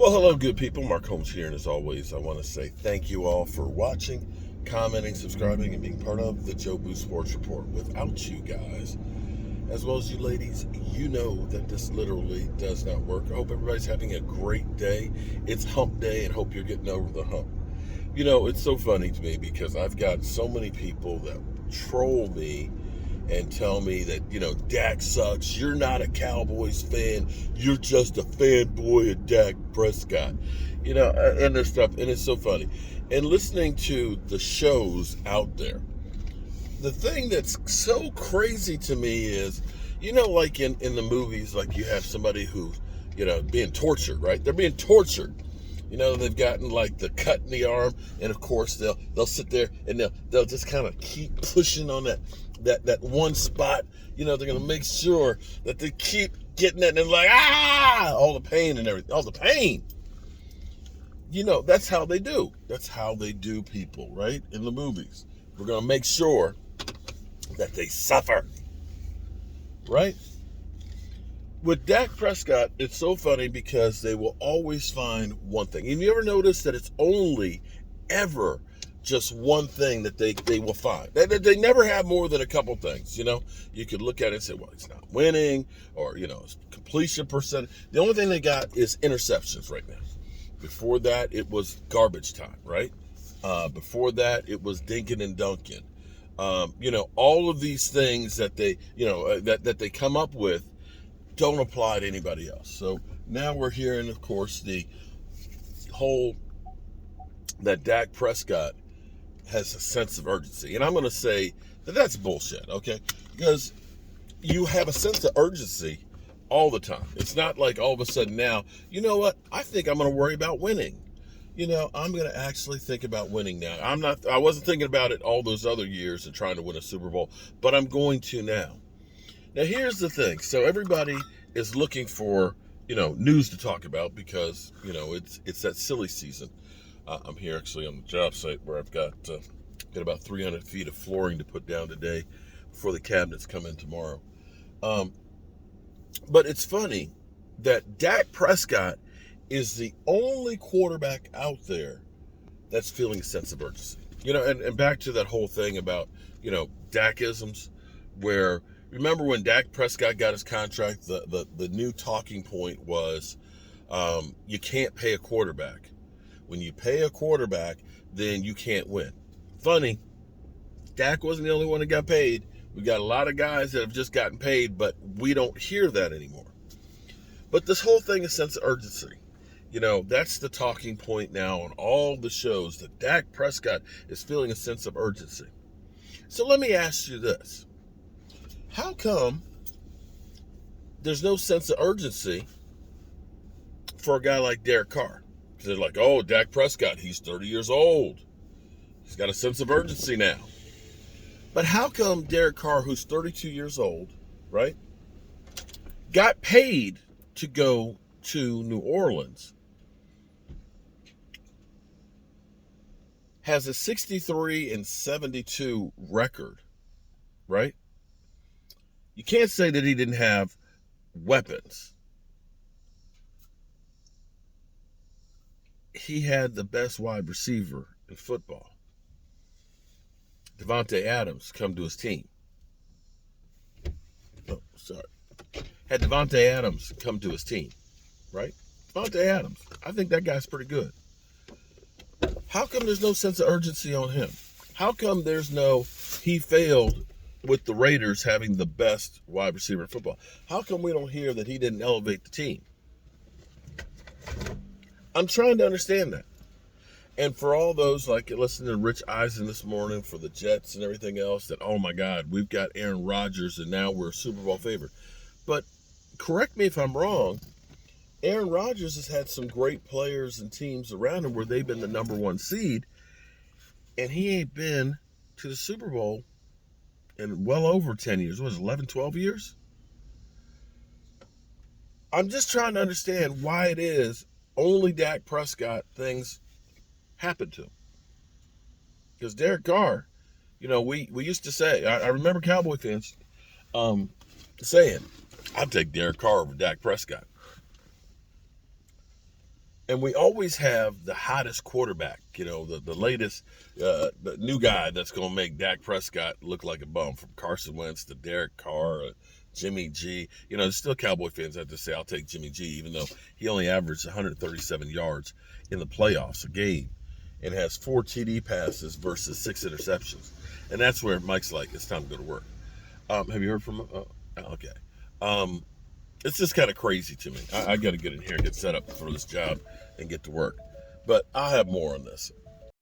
Well, hello, good people. Mark Holmes here, and as always, I want to say thank you all for watching, commenting, subscribing, and being part of the Joe Boo Sports Report. Without you guys, as well as you ladies, you know that this literally does not work. I hope everybody's having a great day. It's hump day, and hope you're getting over the hump. You know, it's so funny to me because I've got so many people that troll me and tell me that, Dak sucks. You're not a Cowboys fan. You're just a fanboy of Dak Prescott. And there's stuff, and it's so funny. And listening to the shows out there, the thing that's so crazy to me is, like in the movies, like you have somebody who's, being tortured, right? They're being tortured. They've gotten like the cut in the arm, and of course they'll sit there and they'll just kind of keep pushing on that one spot. They're gonna make sure that they keep getting that, and they're like, all the pain and everything, all the pain. That's how they do. That's how they do people, right? In the movies, we're gonna make sure that they suffer, right? With Dak Prescott, it's so funny because they will always find one thing. And you ever notice that it's only ever just one thing that they will find? They never have more than a couple things, You could look at it and say, well, he's not winning, or, completion percent. The only thing they got is interceptions right now. Before that, it was garbage time, right? Before that, it was dinking and dunking. All of these things that they, that they come up with don't apply to anybody else. So now we're hearing, of course, the whole that Dak Prescott has a sense of urgency. And I'm going to say that that's bullshit, okay? Because you have a sense of urgency all the time. It's not like all of a sudden now, you know what? I think I'm going to worry about winning. I'm going to actually think about winning now. I wasn't thinking about it all those other years and trying to win a Super Bowl, but I'm going to now. Now, here's the thing. So everybody is looking for, news to talk about because, it's that silly season. I'm here actually on the job site where I've got about 300 feet of flooring to put down today before the cabinets come in tomorrow. But it's funny that Dak Prescott is the only quarterback out there that's feeling a sense of urgency. And back to that whole thing about, Dakisms, where remember when Dak Prescott got his contract, the new talking point was you can't pay a quarterback. When you pay a quarterback, then you can't win. Funny, Dak wasn't the only one that got paid. We got a lot of guys that have just gotten paid, but we don't hear that anymore. But this whole thing is sense of urgency. That's the talking point now on all the shows, that Dak Prescott is feeling a sense of urgency. So let me ask you this. How come there's no sense of urgency for a guy like Derek Carr? Because they're like, oh, Dak Prescott, he's 30 years old. He's got a sense of urgency now. But how come Derek Carr, who's 32 years old, right, got paid to go to New Orleans, has a 63-72 record, right? You can't say that he didn't have weapons. He had the best wide receiver in football. Devonte Adams come to his team. Oh, sorry. Had Devonte Adams come to his team, right? Devonte Adams. I think that guy's pretty good. How come there's no sense of urgency on him? How come there's no, he failed with the Raiders having the best wide receiver in football? How come we don't hear that he didn't elevate the team? I'm trying to understand that. And for all those like listening to Rich Eisen this morning for the Jets and everything else, that, oh my God, we've got Aaron Rodgers and now we're a Super Bowl favorite. But correct me if I'm wrong, Aaron Rodgers has had some great players and teams around him where they've been the number one seed, and he ain't been to the Super Bowl in well over 10 years. What was it, 11, 12 years? I'm just trying to understand why it is only Dak Prescott things happen to him. Because Derek Carr, we used to say, I remember Cowboy fans saying, I'd take Derek Carr over Dak Prescott. And we always have the hottest quarterback, the latest, the new guy that's going to make Dak Prescott look like a bum, from Carson Wentz to Derek Carr, Jimmy G. There's still Cowboy fans that have to say, I'll take Jimmy G, even though he only averaged 137 yards in the playoffs a game and has 4 TD passes versus 6 interceptions. And that's where Mike's like, it's time to go to work. Have you heard from him? Okay. It's just kind of crazy to me. I got to get in here and get set up for this job and get to work. But I'll have more on this.